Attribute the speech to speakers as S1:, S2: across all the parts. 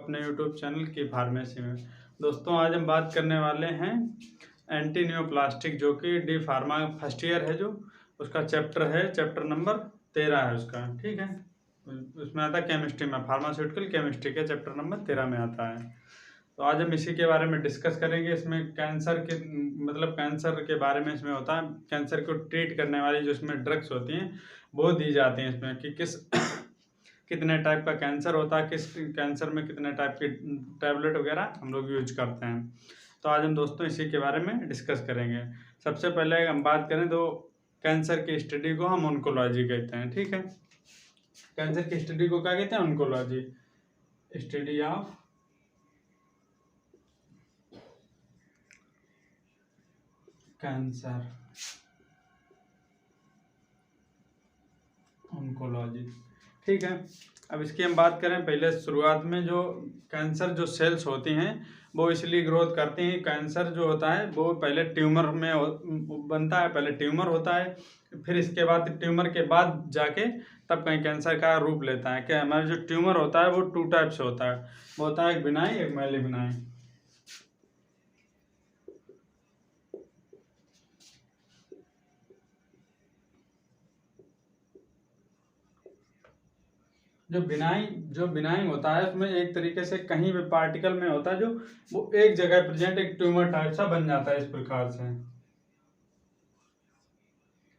S1: अपने YouTube channel की pharmacy में। दोस्तों आज हम बात करने वाले हैं एंटी नियोप्लास्टिक, जो कि डी फार्मा फर्स्ट ईयर है, जो उसका चैप्टर है, चैप्टर नंबर 13 है उसका। ठीक है, उसमें आता है केमिस्ट्री में, फार्मास्यूटिकल केमिस्ट्री के चैप्टर नंबर 13 में आता है। तो आज हम इसी के बारे में डिस्कस करेंगे। इसमें कैंसर के मतलब कैंसर के बारे में इसमें होता है, कैंसर को ट्रीट करने वाली जो इसमें ड्रग्स होती हैं वो दी जाती हैं इसमें, कि किस कितने टाइप का कैंसर होता है, किस कैंसर में कितने टाइप की टैबलेट वगैरह हम लोग यूज करते हैं। तो आज हम दोस्तों इसी के बारे में डिस्कस करेंगे। सबसे पहले हम बात करें तो कैंसर की स्टडी को हम ऑन्कोलॉजी कहते हैं। ठीक है, कैंसर की स्टडी को क्या कहते हैं? Oncology, study of cancer, oncology. ठीक है, अब इसकी हम बात करें पहले शुरुआत में, जो कैंसर जो सेल्स होती हैं वो इसलिए ग्रोथ करती हैं। कैंसर जो होता है वो पहले ट्यूमर में बनता है, पहले ट्यूमर होता है, फिर इसके बाद ट्यूमर के बाद जाके तब कहीं कैंसर का रूप लेता है। क्या हमारा जो ट्यूमर होता है वो 2 टाइप से होता है, वो होता है एक बिनाइन, एक मैलिग्नाइन। जो बिनाइन होता है उसमें एक तरीके से कहीं भी पार्टिकल में होता है, जो वो एक जगह प्रेजेंट एक ट्यूमर टाइप सा बन जाता है इस प्रकार से।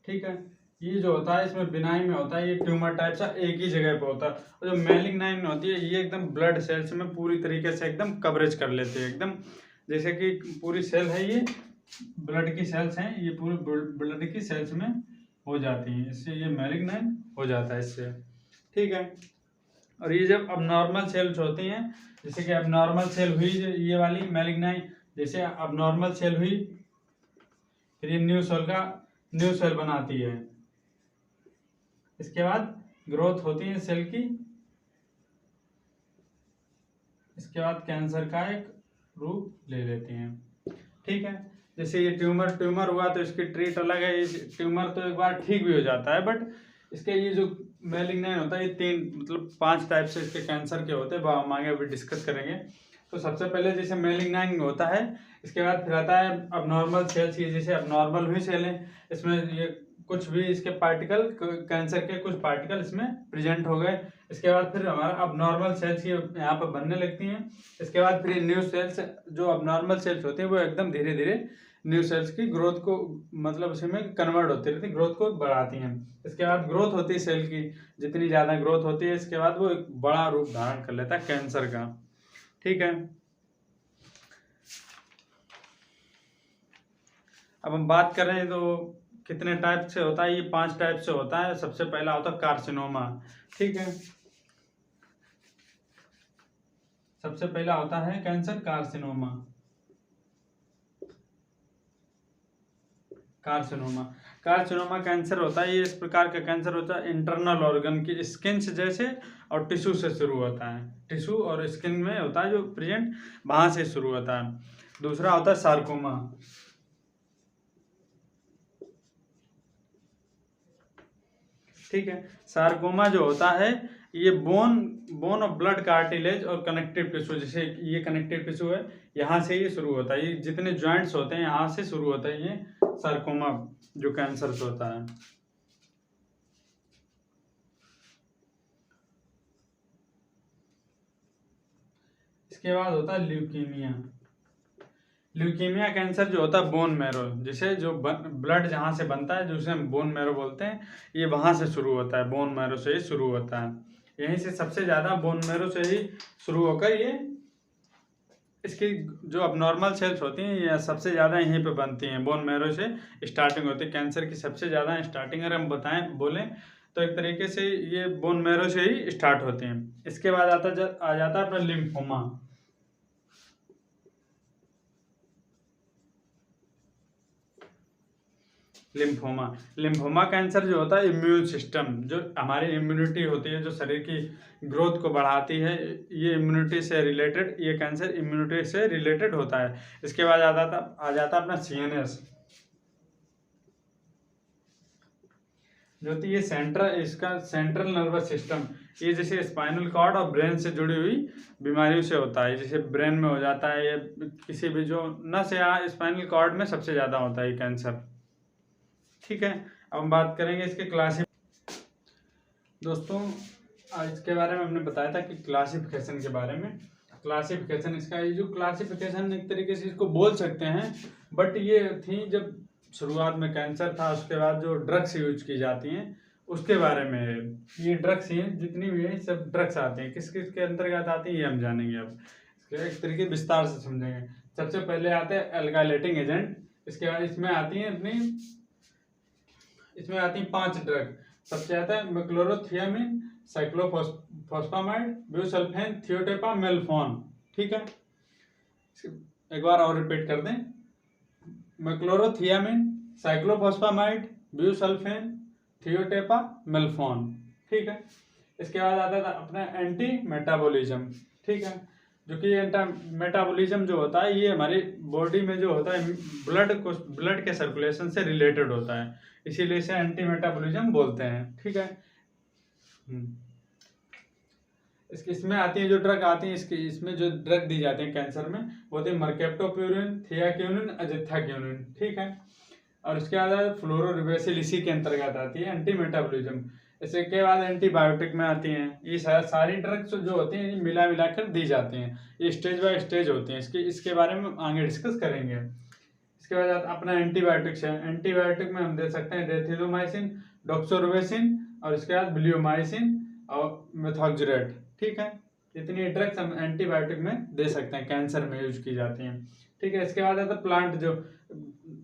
S1: ठीक है, ये जो होता है इसमें बिनाइन में होता है, ये ट्यूमर टाइप सा एक ही जगह पे होता है। और जो मैलिग्नाइन होती है ये एकदम ब्लड सेल्स में पूरी तरीके से एकदम कवरेज कर लेते हैं, एकदम जैसे कि पूरी सेल है, ये ब्लड की सेल्स हैं, ये पूरी ब्लड की सेल्स में हो जाती हैं, इससे ये मैलिग्नाइन हो जाता है इससे। ठीक है, और ये जब अबनॉर्मल सेल्स होती हैं, जैसे कि अबनॉर्मल सेल हुई ये वाली मैलिग्नाइन, जैसे अबनॉर्मल सेल हुई, फिर ये न्यू सेल बनाती है, इसके बाद ग्रोथ होती है सेल की, इसके बाद कैंसर का एक रूप ले लेती हैं। ठीक है, जैसे ये ट्यूमर हुआ तो इसकी ट्रीट अलग है। ये ट्यूमर तो एक बार ठीक भी हो जाता है, बट इसके ये जो मैलिग्नाइन होता है, ये 3 मतलब 5 टाइप से इसके कैंसर के होते हैं, वो हम आगे अभी डिस्कस करेंगे। तो सबसे पहले जैसे मैलिग्नाइन होता है, इसके बाद फिर आता है अबनॉर्मल सेल्स। ये जैसे अबनॉर्मल हुई सेल है, इसमें ये कुछ भी इसके पार्टिकल, कैंसर के कुछ पार्टिकल इसमें प्रेजेंट हो गए। इसके बाद फिर हमारा अबनॉर्मल सेल्स ये यहाँ पर बनने लगती हैं। इसके बाद फिर न्यू सेल्स, जो अबनॉर्मल सेल्स होती हैं वो एकदम धीरे धीरे न्यू सेल्स की ग्रोथ को मतलब उसमें कन्वर्ट होती रहती है, ग्रोथ को बढ़ाती हैं। इसके बाद ग्रोथ होती है सेल की, जितनी ज़्यादा ग्रोथ होती है इसके बाद वो एक बड़ा रूप धारण कर लेता है कैंसर का। ठीक है, अब हम बात करें तो कितने टाइप से होता है, ये 5 टाइप से होता है। सबसे पहला होता है कार्सिनोमा। ठीक है, सबसे पहला होता है कैंसर कार्सिनोमा। कार्सिनोमा कैंसर होता है, ये इस प्रकार का कैंसर होता है, इंटरनल ऑर्गन की स्किन से जैसे और टिश्यू से शुरू होता है, टिश्यू और स्किन में होता है जो प्रेजेंट, वहां से शुरू होता है। दूसरा होता है सार्कोमा। ठीक है, सार्कोमा जो होता है ये बोन और ब्लड कार्टिलेज और कनेक्टिव टिश्यू, जैसे ये कनेक्टिव टिश्यू है, यहाँ से ये शुरू होता है, ये जितने जॉइंट्स होते हैं यहाँ से शुरू होता है ये सार्कोमा जो कैंसर होता है। इसके बाद होता है ल्यूकीमिया। ल्यूकीमिया कैंसर जो होता है बोन मैरो, जैसे जो ब्लड जहाँ से बनता है, जिसे हम बोन मैरो बोलते हैं, ये वहाँ से शुरू होता है, बोन मैरो से ही शुरू होता है। यहीं से सबसे ज़्यादा बोन मैरो से ही शुरू होकर ये इसकी जो अबनॉर्मल सेल्स होती हैं ये सबसे ज़्यादा यहीं पे बनती हैं, बोन मैरो से स्टार्टिंग होती है कैंसर की सबसे ज़्यादा स्टार्टिंग। अगर हम बोलें तो एक तरीके से ये बोन मैरो से ही स्टार्ट होते हैं। इसके बाद आ जाता है अपना लिम्फोमा। लिम्फोमा कैंसर जो होता है इम्यून सिस्टम, जो हमारी इम्यूनिटी होती है, जो शरीर की ग्रोथ को बढ़ाती है, ये इम्यूनिटी से रिलेटेड, ये कैंसर इम्यूनिटी से रिलेटेड होता है। इसके बाद आ जाता अपना CNS, जो कि ये इसका सेंट्रल नर्वस सिस्टम, ये जैसे स्पाइनल कॉर्ड और ब्रेन से जुड़ी हुई बीमारियों से होता है, जैसे ब्रेन में हो जाता है या किसी भी जो नस या स्पाइनल कॉर्ड में सबसे ज़्यादा होता है ये कैंसर। ठीक है, अब हम बात करेंगे इसके दोस्तों आज इसके बारे में हमने बताया था कि क्लासिफिकेशन के बारे में। क्लासिफिकेशन इसका, ये जो क्लासिफिकेशन एक तरीके से इसको बोल सकते हैं, बट ये थी जब शुरुआत में कैंसर था, उसके बाद जो ड्रग्स यूज की जाती हैं उसके बारे में है। ये ड्रग्स ही हैं, जितनी भी है सब ड्रग्स आते हैं, किस किस के अंतर्गत आती हैं ये हम जानेंगे। अब इसके एक तरीके विस्तार से समझेंगे। सबसे पहले आते हैं अल्काइलेटिंग एजेंट। इसके बाद इसमें आती हैं 5 ड्रग। सबसे आता है मेक्लोरोथियामिन, साइक्लोफॉस्फामाइड, ब्यूसल्फेन, थियोटेपा, मेल्फॉन। ठीक है, एक बार और रिपीट कर दें। मेक्लोरोथियामिन, साइक्लोफॉस्फामाइड, ब्यूसल्फेन, थियोटेपा, मेल्फॉन। ठीक है, इसके बाद आता था अपना एंटी मेटाबॉलिज्म। ठीक है, जो कि एंटी मेटाबॉलिज्म जो होता है ये हमारी बॉडी में जो होता है ब्लड के सर्कुलेशन से रिलेटेड होता है, इसीलिए इसे एंटी मेटाबॉलिज्म बोलते हैं। ठीक है, इसमें आती है जो ड्रग आती है, इसमें जो ड्रग दी जाती है कैंसर में वो होती है मर्केप्टोप्यूरिन, थियाक्यूनिन, अजिथाक्यूनिन। ठीक है, और इसके बाद फ्लोरोरिबेसिल इसी के अंतर्गत आती है एंटी मेटाबॉलिज्म। इसके बाद एंटीबायोटिक में आती हैं। ये सारी ड्रग्स जो होती हैं मिला कर दी जाती हैं, ये स्टेज बाय स्टेज होती हैं। इसके बारे में आगे डिस्कस करेंगे। इसके बाद अपना एंटीबायोटिक्स है। एंटीबायोटिक में हम दे सकते हैं डेथिलोमाइसिन, डॉक्सोरुबेसिन, और इसके बाद ब्लियोमाइसिन और मेथोक्सेरेट। ठीक है, इतनी ड्रग्स हम एंटीबायोटिक में दे सकते हैं, कैंसर में यूज की जाती हैं। ठीक है, इसके बाद आता है प्लांट। जो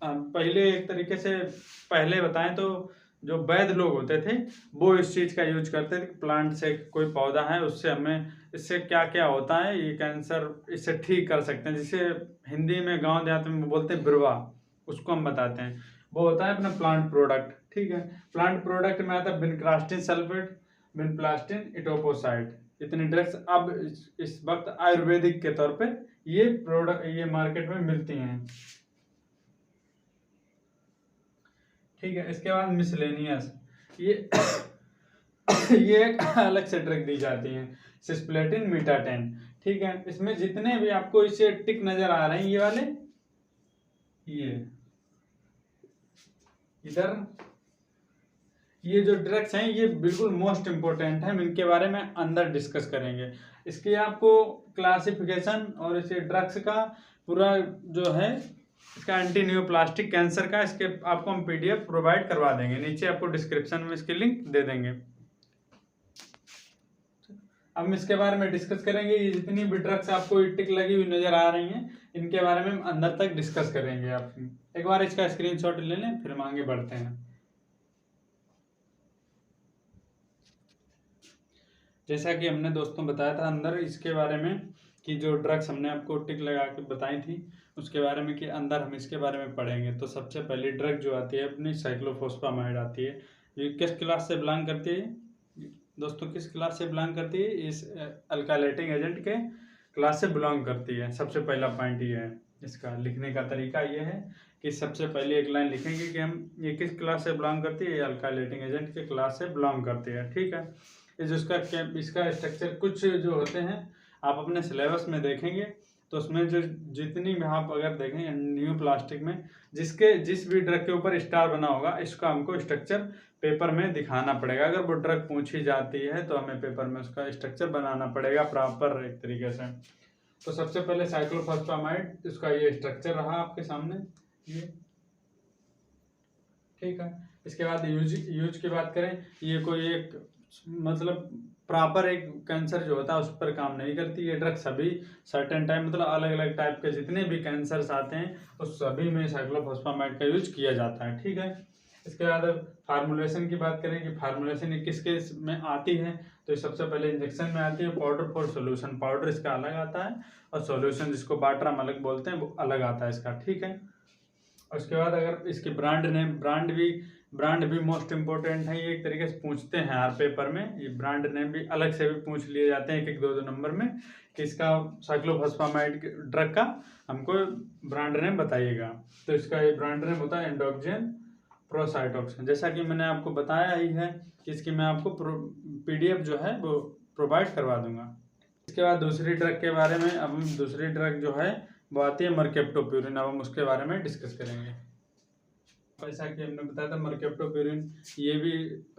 S1: पहले एक तरीके से पहले बताएं तो जो वैद्य लोग होते थे वो इस चीज़ का यूज करते थे, प्लांट से कोई पौधा है उससे हमें इससे क्या क्या होता है, ये कैंसर इससे ठीक कर सकते हैं। जिसे हिंदी में गांव देहात में बोलते हैं बिरवा, उसको हम बताते हैं। वो होता है अपना प्लांट प्रोडक्ट। ठीक है, प्लांट प्रोडक्ट में आता है विनक्रास्टिन सल्फेट, विनप्लास्टिन, इटोपोसाइट। इतनी ड्रग्स अब इस वक्त आयुर्वेदिक के तौर पे ये मार्केट में मिलती हैं। ठीक है, इसके बाद मिसलेनियस, ये ये एक अलग से ड्रग दी जाती है, सिस्प्लेटिन, मीटाटेन। ठीक है, इसमें जितने भी आपको इसे टिक नजर आ रहे हैं ये वाले, ये इधर ये जो ड्रग्स हैं ये बिल्कुल मोस्ट इम्पोर्टेंट है, हम इनके बारे में अंदर डिस्कस करेंगे। इसके आपको क्लासिफिकेशन और इसे ड्रग्स का पूरा जो है इसका एंटी न्यूप्लास्टिक कैंसर का, इसके आपको हम पीडीएफ प्रोवाइड करवा देंगे, नीचे आपको डिस्क्रिप्शन में इसके लिंक दे देंगे। अब हम इसके बारे में डिस्कस करेंगे। ये जितनी भी ड्रग्स आपको टिक लगी हुई नजर आ रही हैं इनके बारे में हम अंदर तक डिस्कस करेंगे। आप एक बार इसका स्क्रीनशॉट ले लें, फिर हम आगे बढ़ते हैं। जैसा कि हमने दोस्तों बताया था अंदर इसके बारे में कि जो ड्रग्स हमने आपको टिक लगा के बताई थी उसके बारे में कि अंदर हम इसके बारे में पढ़ेंगे। तो सबसे पहली ड्रग जो आती है अपनी साइक्लोफॉस्फामाइड आती है। ये किस क्लास से बिलोंग करती है दोस्तों, किस क्लास से बिलोंग करती है? इस अल्काइलेटिंग एजेंट के क्लास से बिलोंग करती है। सबसे पहला पॉइंट ये है, इसका लिखने का तरीका ये है कि सबसे पहले एक लाइन लिखेंगे कि हम ये किस क्लास से बिलोंग करती है, ये अल्काइलेटिंग एजेंट के क्लास से बिलोंग करती है। ठीक है, इसका स्ट्रक्चर कुछ जो होते हैं आप अपने सिलेबस में देखेंगे तो उसमें जो जितनी भी आप अगर देखें न्यू प्लास्टिक में जिस भी ड्रग के ऊपर स्टार बना होगा इसका हमको स्ट्रक्चर पेपर में दिखाना पड़ेगा। अगर वो ड्रग पूछी जाती है तो हमें पेपर में उसका स्ट्रक्चर बनाना पड़ेगा प्रॉपर एक तरीके से। तो सबसे पहले साइक्लोफॉस्फामाइड, इसका ये स्ट्रक्चर रहा आपके सामने ये। ठीक है, इसके बाद यूज की बात करें, ये कोई एक मतलब प्रॉपर एक कैंसर जो होता है उस पर काम नहीं करती ये ड्रग। सभी सर्टेन टाइप मतलब अलग अलग टाइप के जितने भी कैंसर्स आते हैं उस सभी में साइक्लोफॉस्फामाइड का यूज किया जाता है। ठीक है, इसके बाद फार्मुलेशन की बात करें कि फार्मुलेशन किस केस में आती है, तो सबसे पहले इंजेक्शन में आती है। पाउडर फॉर सोल्यूशन, पाउडर इसका अलग आता है और सोल्यूशन जिसको बाटर हम अलग बोलते हैं वो अलग आता है इसका। ठीक है, और उसके बाद अगर इसकी ब्रांड भी मोस्ट इम्पोर्टेंट है। ये एक तरीके से पूछते हैं हर पेपर में, ये ब्रांड नेम भी अलग से भी पूछ लिए जाते हैं 1-1, 2-2 नंबर में कि इसका साइक्लोफॉस्फामाइड ड्रग का हमको ब्रांड नेम बताइएगा। तो इसका ये ब्रांड नेम होता है एंडोक्सिन प्रोसाइटोक्सिन। जैसा कि मैंने आपको बताया ही है कि इसकी मैं आपको PDF जो है वो प्रोवाइड करवा दूंगा। इसके बाद दूसरी ड्रग के बारे में, अब हम दूसरी ड्रग जो है वो आती है मर्केप्टोप्यूरिन। अब हम उसके बारे में डिस्कस करेंगे। जैसा कि हमने बताया था मर्केप्टोप्यूरिन, ये भी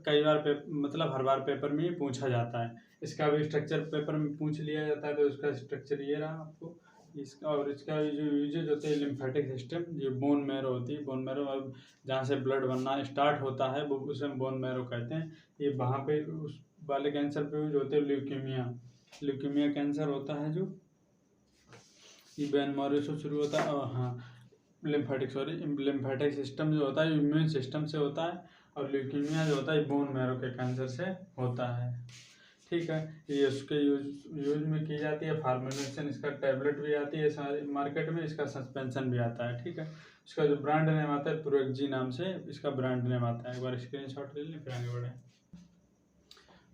S1: कई बार मतलब हर बार पेपर में ही पूछा जाता है। इसका भी स्ट्रक्चर पेपर में पूछ लिया जाता है, तो इसका स्ट्रक्चर ये रहा आपको इसका। और इसका जो यूजेज होते हैं लिम्फेटिक सिस्टम, जो बोन मैरो होती है, बोन मैरो अब जहाँ से ब्लड बनना स्टार्ट होता है वो उसे बोन मैरो कहते हैं। ये वहाँ पे उस वाले कैंसर पे यूज होते हैं। ल्यूकीमिया कैंसर होता है जो ये बोन मैरो से शुरू होता है। और हाँ, लिम्फेटिक सिस्टम जो होता है इम्यून सिस्टम से होता है, और ल्यूकीमिया जो होता है बोन मैरो के कैंसर से होता है। ठीक है, ये उसके यूज में की जाती है। फार्मुलेशन इसका टैबलेट भी आती है सारी मार्केट में, इसका सस्पेंशन भी आता है। ठीक है, इसका जो ब्रांड नेम आता है प्रोएक्जी नाम से इसका ब्रांड नेम आता है। एक बार स्क्रीनशॉट ले लें फिर आगे बढ़ें।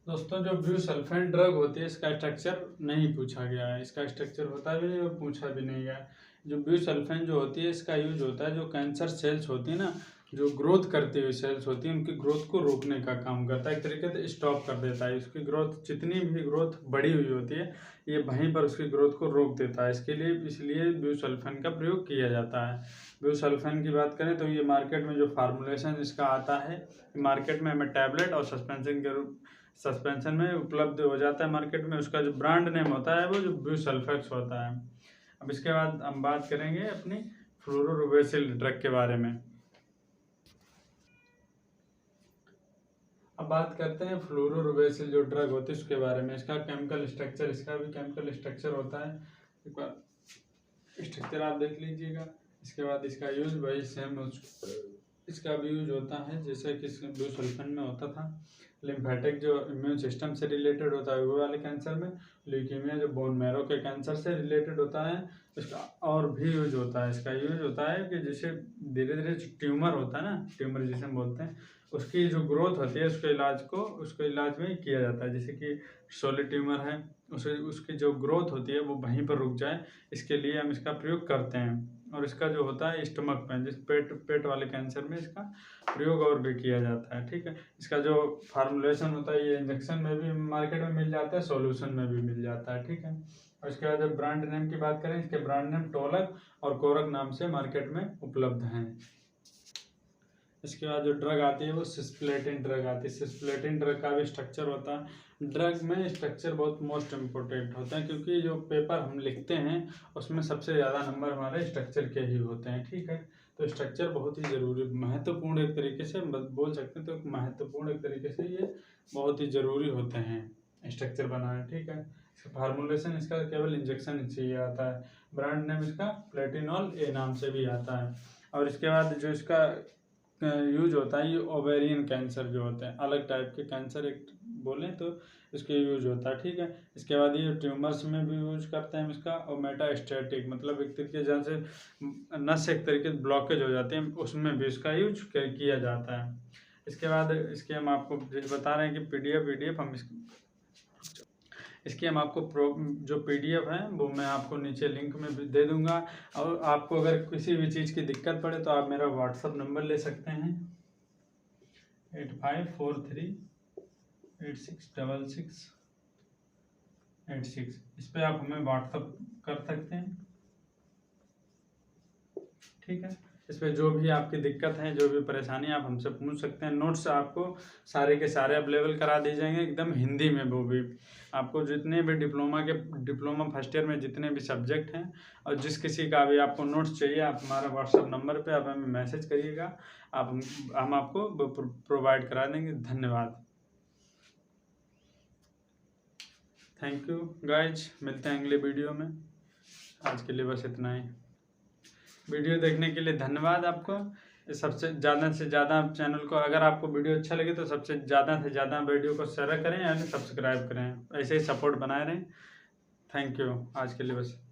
S1: दोस्तों, जो ब्यूसल्फेन ड्रग होती है इसका स्ट्रक्चर नहीं पूछा गया है, इसका स्ट्रक्चर होता भी नहीं और पूछा भी नहीं गया। जो ब्यूसल्फेन जो होती है इसका यूज होता है जो कैंसर सेल्स होती है ना, जो ग्रोथ करती हुई सेल्स होती है, उनकी ग्रोथ को रोकने का काम करता है। एक तरीके से स्टॉप कर देता है उसकी ग्रोथ। जितनी भी ग्रोथ बढ़ी हुई होती है ये वहीं पर उसकी ग्रोथ को रोक देता है। इसलिए ब्यूसल्फेन का प्रयोग किया जाता है। ब्यूसल्फेन की बात करें तो ये मार्केट में जो फार्मुलेशन इसका आता है, मार्केट में हमें टैबलेट और सस्पेंशन में उपलब्ध हो जाता है मार्केट में। उसका जो ब्रांड नेम होता है वो जो ब्यूसल्फेक्स होता है। अब इसके बाद हम बात करेंगे अपनी फ्लोरोरुबेसिल ड्रग के बारे में। अब बात करते हैं फ्लोरोरुबेसिल जो ड्रग होती है उसके बारे में। इसका केमिकल स्ट्रक्चर, इसका भी केमिकल स्ट्रक्चर होता है। एक बार स्ट्रक्चर आप देख लीजिएगा। इसके बाद इसका यूज वही सेम इसका भी यूज होता है जैसे कि ब्यूसल्फेन में होता था। लिम्फेटिक जो इम्यून सिस्टम से रिलेटेड होता है वो वाले कैंसर में, ल्यूकीमिया जो बोन मैरो के कैंसर से रिलेटेड होता है। इसका और भी यूज होता है। इसका यूज होता है कि जैसे धीरे धीरे ट्यूमर होता है ना, ट्यूमर जिसे हम बोलते हैं, उसकी जो ग्रोथ होती है उसके इलाज में किया जाता है। जैसे कि सॉलिड ट्यूमर है, उसकी जो ग्रोथ होती है वो वहीं पर रुक जाए, इसके लिए हम इसका प्रयोग करते हैं। और इसका जो होता है स्टमक पेन, जिस पेट वाले कैंसर में इसका प्रयोग और भी किया जाता है। ठीक है, इसका जो फार्मुलेशन होता है ये इंजेक्शन में भी मार्केट में मिल जाता है, सॉल्यूशन में भी मिल जाता है। ठीक है, और इसके बाद जब ब्रांड नेम की बात करें, इसके ब्रांड नेम टोलक और कोरक नाम से मार्केट में उपलब्ध हैं। इसके बाद जो ड्रग आती है वो सिस्प्लेटिन ड्रग आती है। सिस्प्लेटिन ड्रग का भी स्ट्रक्चर होता है। ड्रग में स्ट्रक्चर बहुत मोस्ट इम्पोर्टेंट होता है, क्योंकि जो पेपर हम लिखते हैं उसमें सबसे ज़्यादा नंबर हमारे स्ट्रक्चर के ही होते हैं। ठीक है, तो स्ट्रक्चर बहुत ही ज़रूरी, महत्वपूर्ण एक तरीके से बोल सकते हैं, तो महत्वपूर्ण एक तरीके से ये बहुत ही ज़रूरी होते हैं स्ट्रक्चर बनाना। ठीक है, फार्मूलेशन इसका केवल इंजेक्शन से ही आता है। ब्रांड नेम इसका प्लेटिनॉल ए नाम से भी आता है। और इसके बाद जो इसका यूज होता है ये ओवेरियन कैंसर जो होते हैं, अलग टाइप के कैंसर एक बोलें तो इसके यूज होता है। ठीक है, इसके बाद ये ट्यूमर्स में भी यूज करते हैं इसका। और मेटास्टैटिक मतलब एक तरीके जहाँ से नस एक तरीके से ब्लॉकेज हो जाते हैं उसमें भी इसका यूज किया जाता है। इसके बाद इसके हम आपको बता रहे हैं कि पीडीएफ हम इसकी हम आपको जो PDF है वो मैं आपको नीचे लिंक में भी दे दूंगा। और आपको अगर किसी भी चीज़ की दिक्कत पड़े तो आप मेरा व्हाट्सअप नंबर ले सकते हैं 8543866686। इस पर आप हमें व्हाट्सअप कर सकते हैं। ठीक है, इस पर जो भी आपकी दिक्कत है, जो भी परेशानी आप हमसे पूछ सकते हैं। नोट्स आपको सारे के सारे अवेलेबल करा दिए जाएंगे एकदम हिंदी में। वो भी आपको जितने भी डिप्लोमा फर्स्ट ईयर में जितने भी सब्जेक्ट हैं और जिस किसी का भी आपको नोट्स चाहिए, आप हमारा व्हाट्सअप नंबर पे आप हमें मैसेज करिएगा, हम आपको प्रोवाइड करा देंगे। धन्यवाद, थैंक यू गाइज। मिलते हैं अगले वीडियो में। आज के लिए बस इतना ही। वीडियो देखने के लिए धन्यवाद आपको। सबसे ज़्यादा से ज़्यादा चैनल को, अगर आपको वीडियो अच्छा लगे तो सबसे ज़्यादा से ज़्यादा वीडियो को शेयर करें यानी सब्सक्राइब करें। ऐसे ही सपोर्ट बनाए रहें। थैंक यू, आज के लिए बस।